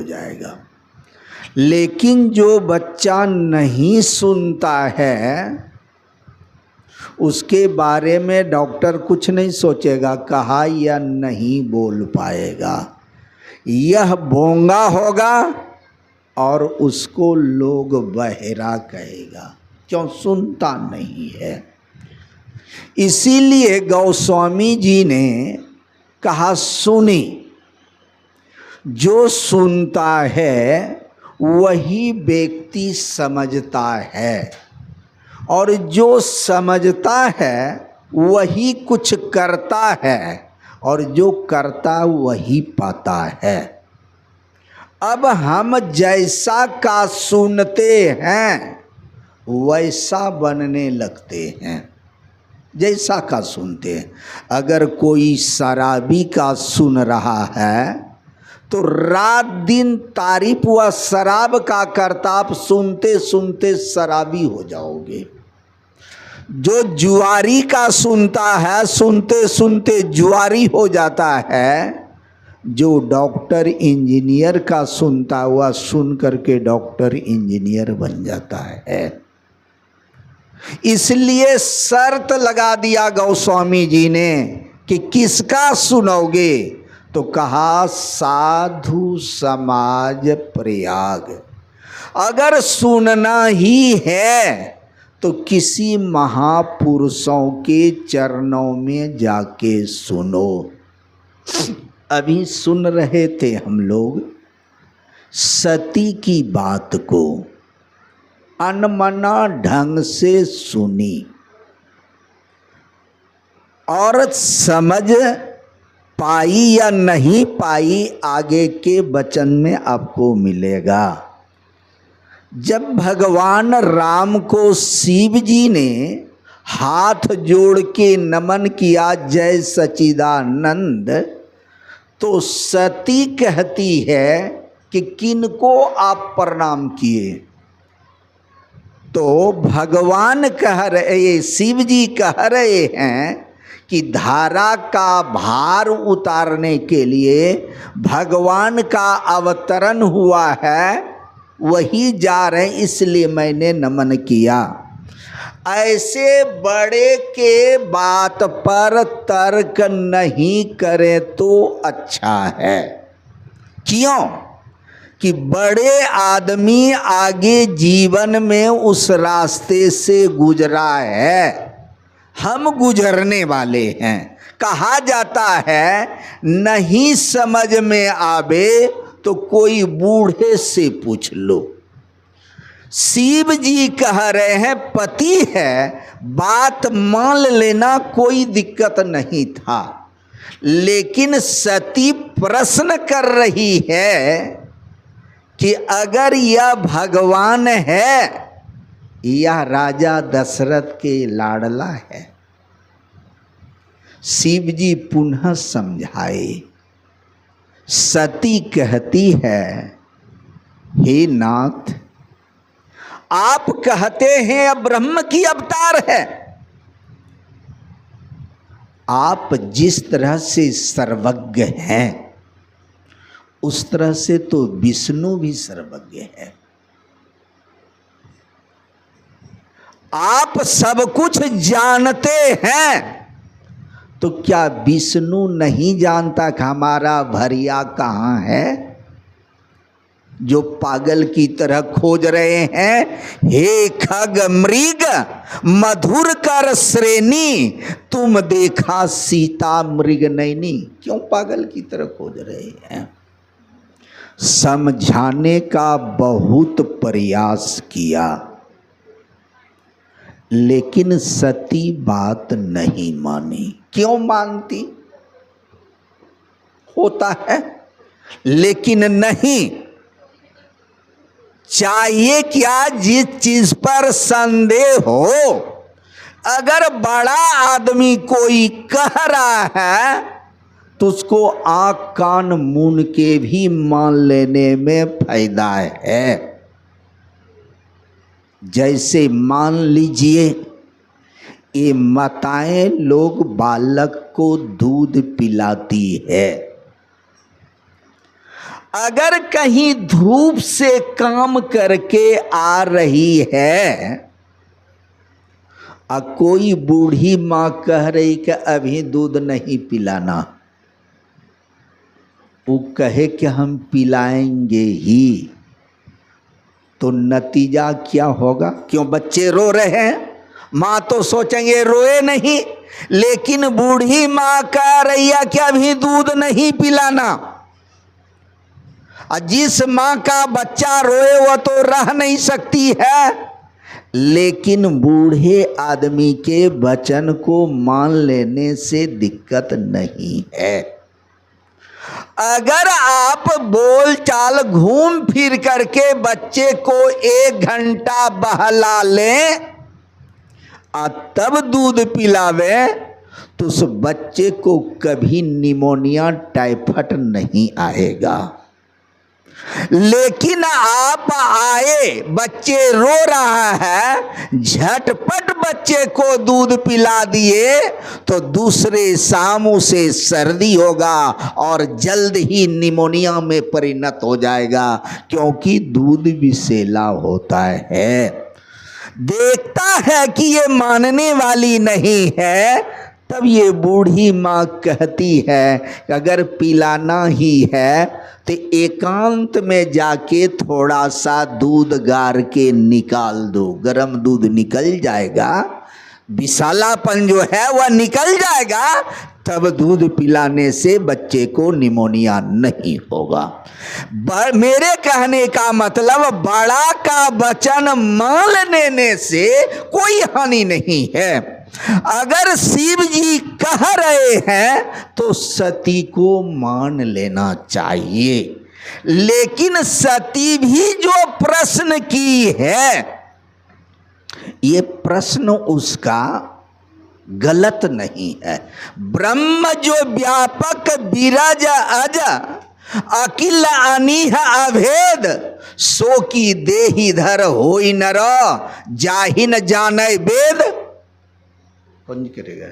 जाएगा। लेकिन जो बच्चा नहीं सुनता है उसके बारे में डॉक्टर कुछ नहीं सोचेगा, कहा या नहीं बोल पाएगा, यह बोंगा होगा और उसको लोग बहरा कहेगा, क्यों? सुनता नहीं है। इसीलिए गोस्वामी जी ने कहा सुनी, जो सुनता है वही व्यक्ति समझता है, और जो समझता है वही कुछ करता है, और जो करता वही पाता है। अब हम जैसा का सुनते हैं वैसा बनने लगते हैं, जैसा का सुनते हैं। अगर कोई शराबी का सुन रहा है तो रात दिन तारीफ व शराब का करता, आप सुनते सुनते शराबी हो जाओगे। जो जुआरी का सुनता है सुनते सुनते जुआरी हो जाता है। जो डॉक्टर इंजीनियर का सुनता हुआ सुन करके डॉक्टर इंजीनियर बन जाता है। इसलिए शर्त लगा दिया गोस्वामी जी ने कि किसका सुनोगे, तो कहा साधु समाज प्रयाग। अगर सुनना ही है तो किसी महापुरुषों के चरणों में जाके सुनो। अभी सुन रहे थे हम लोग सती की बात को, अनमना ढंग से सुनी, औरत समझ पाई या नहीं पाई आगे के वचन में आपको मिलेगा। जब भगवान राम को शिव जी ने हाथ जोड़ के नमन किया, जय सच्चिदानंद, तो सती कहती है कि किनको आप प्रणाम किए? तो भगवान कह रहे, शिव जी कह रहे हैं कि धारा का भार उतारने के लिए भगवान का अवतरण हुआ है, वही जा रहे हैं, इसलिए मैंने नमन किया। ऐसे बड़े के बात पर तर्क नहीं करें तो अच्छा है। क्यों? कि बड़े आदमी आगे जीवन में उस रास्ते से गुजरा है, हम गुजरने वाले हैं। कहा जाता है नहीं समझ में आवे तो कोई बूढ़े से पूछ लो। शिव जी कह रहे हैं पति है, बात मान लेना कोई दिक्कत नहीं था, लेकिन सती प्रश्न कर रही है कि अगर यह भगवान है, यह राजा दशरथ के लाडला है। शिव जी पुनः समझाए। सती कहती है हे नाथ, आप कहते हैं अब ब्रह्म की अवतार है, आप जिस तरह से सर्वज्ञ हैं उस तरह से तो विष्णु भी सर्वज्ञ है। आप सब कुछ जानते हैं, तो क्या विष्णु नहीं जानता कि हमारा भरिया कहाँ है? जो पागल की तरह खोज रहे हैं, हे खग मृग मधुर कर श्रेणी, तुम देखा सीता मृग नैनी। क्यों पागल की तरह खोज रहे हैं? समझाने का बहुत प्रयास किया, लेकिन सती बात नहीं मानी। क्यों मानती? होता है, लेकिन नहीं। चाहिए क्या? जिस चीज पर संदेह हो, अगर बड़ा आदमी कोई कह रहा है तो उसको आँख कान मूंद के भी मान लेने में फायदा है। जैसे मान लीजिए ये माताएं लोग बालक को दूध पिलाती है, अगर कहीं धूप से काम करके आ रही है और कोई बूढ़ी माँ कह रही कि अभी दूध नहीं पिलाना, वो कहे कि हम पिलाएंगे ही, तो नतीजा क्या होगा? क्यों बच्चे रो रहे हैं, माँ तो सोचेंगे रोए नहीं, लेकिन बूढ़ी माँ कह रही है कि अभी दूध नहीं पिलाना। और जिस माँ का बच्चा रोए वो तो रह नहीं सकती है, लेकिन बूढ़े आदमी के वचन को मान लेने से दिक्कत नहीं है। अगर आप बोल चाल घूम फिर करके बच्चे को 1 घंटा बहला लें और तब दूध पिलावे, तो उस बच्चे को कभी निमोनिया टाइफाइड नहीं आएगा। लेकिन आप आए, बच्चे रो रहा है, झटपट बच्चे को दूध पिला दिए, तो दूसरे शाम उसे सर्दी होगा और जल्द ही निमोनिया में परिणत हो जाएगा, क्योंकि दूध विषैला होता है। देखता है कि ये मानने वाली नहीं है, तब ये बूढ़ी माँ कहती है कि अगर पिलाना ही है तो एकांत में जाके थोड़ा सा दूध गार के निकाल दो, गर्म दूध निकल जाएगा, विषैलापन जो है वह निकल जाएगा, तब दूध पिलाने से बच्चे को निमोनिया नहीं होगा। मेरे कहने का मतलब बड़ा का वचन मान लेने से कोई हानि नहीं है। अगर शिव जी कह रहे हैं तो सती को मान लेना चाहिए, लेकिन सती भी जो प्रश्न की है, ये प्रश्न उसका गलत नहीं है। ब्रह्म जो व्यापक विरज अज अकिल अनीह अभेद, सो की देहि धर होई नर जाहि न जाने वेद। कौन करेगा?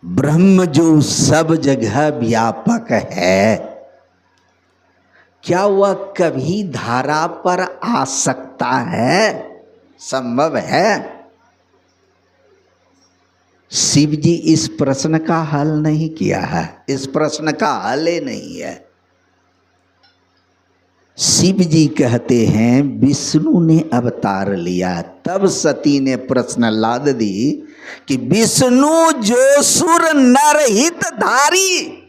ब्रह्म जो सब जगह व्यापक है, क्या वह कभी धारा पर आ सकता है? संभव है? शिव जी इस प्रश्न का हल नहीं किया है, इस प्रश्न का हल ही नहीं है। शिव जी कहते हैं विष्णु ने अवतार लिया, तब सती ने प्रश्न लाद दी कि विष्णु जो सुर नर हित धारी,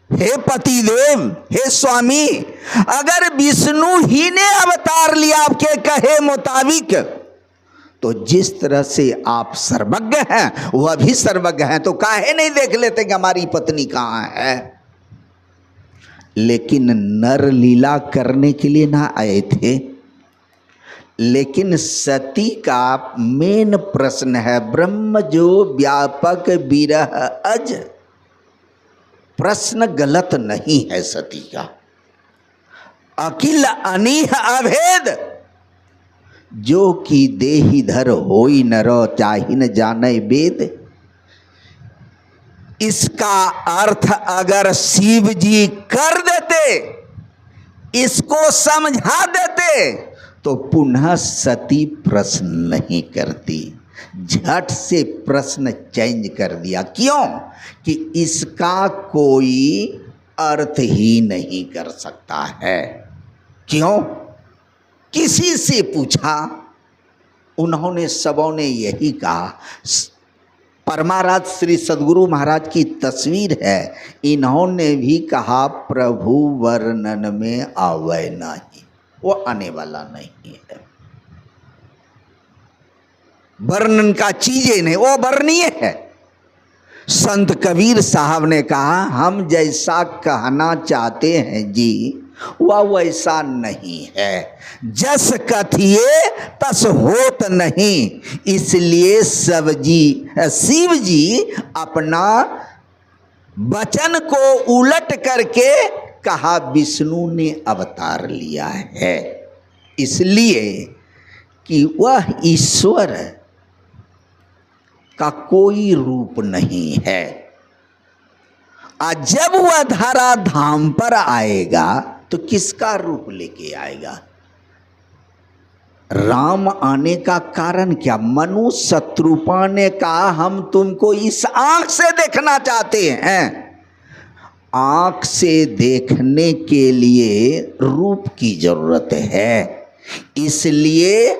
हे पतिदेव, हे स्वामी, अगर विष्णु ही ने अवतार लिया आपके कहे मुताबिक, तो जिस तरह से आप सर्वज्ञ हैं वह भी सर्वज्ञ हैं, तो काहे नहीं देख लेते कि हमारी पत्नी कहाँ है? लेकिन नर लीला करने के लिए ना आए थे। लेकिन सती का मेन प्रश्न है ब्रह्म जो व्यापक विरह अज, प्रश्न गलत नहीं है सती का। अकिल अनीह अभेद, जो कि देहि धर होई नरो चाहि न जाने वेद। इसका अर्थ अगर शिव जी कर देते, इसको समझा देते, तो पुनः सती प्रश्न नहीं करती, झट से प्रश्न चेंज कर दिया। क्यों? कि इसका कोई अर्थ ही नहीं कर सकता है। क्यों? किसी से पूछा, उन्होंने सबों ने यही कहा। परमाराज श्री सद्गुरु महाराज की तस्वीर है, इन्होंने भी कहा प्रभु वर्णन में आवे नहीं, वो आने वाला नहीं है। वर्णन का चीजें नहीं, वो वर्णीय है। संत कबीर साहब ने कहा हम जैसा कहना चाहते हैं जी वह वैसा नहीं है, जस कथिए तस होत नहीं। इसलिए शिव जी अपना वचन को उलट करके कहा विष्णु ने अवतार लिया है, इसलिए कि वह ईश्वर का कोई रूप नहीं है। जब वह धरा धाम पर आएगा तो किसका रूप लेके आएगा? राम आने का कारण क्या? मनु शत्रुपा ने कहा हम तुमको इस आंख से देखना चाहते हैं। आंख से देखने के लिए रूप की जरूरत है, इसलिए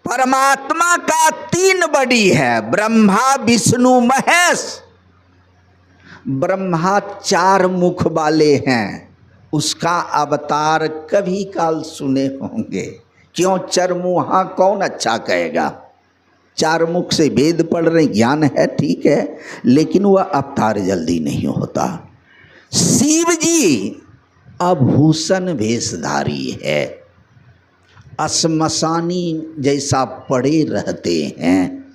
परमात्मा का 3 बड़ी है, ब्रह्मा विष्णु महेश। ब्रह्मा 4 मुख वाले हैं, उसका अवतार कभी काल सुने होंगे। क्यों चरमुहा कौन अच्छा कहेगा? 4 मुख से वेद पढ़ रहे, ज्ञान है, ठीक है, लेकिन वह अवतार जल्दी नहीं होता। शिव जी आभूषण भेषधारी है, श्मशानी जैसा पड़े रहते हैं,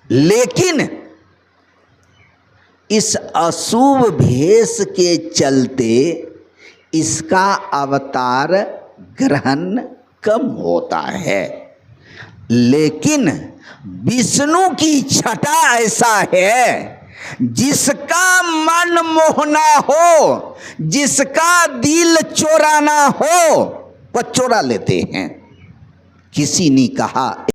लेकिन इस अशुभ भेष के चलते इसका अवतार ग्रहण कम होता है। लेकिन विष्णु की छटा ऐसा है, जिसका मन मोहना हो, जिसका दिल चोराना हो, वह चोरा लेते हैं। किसी ने कहा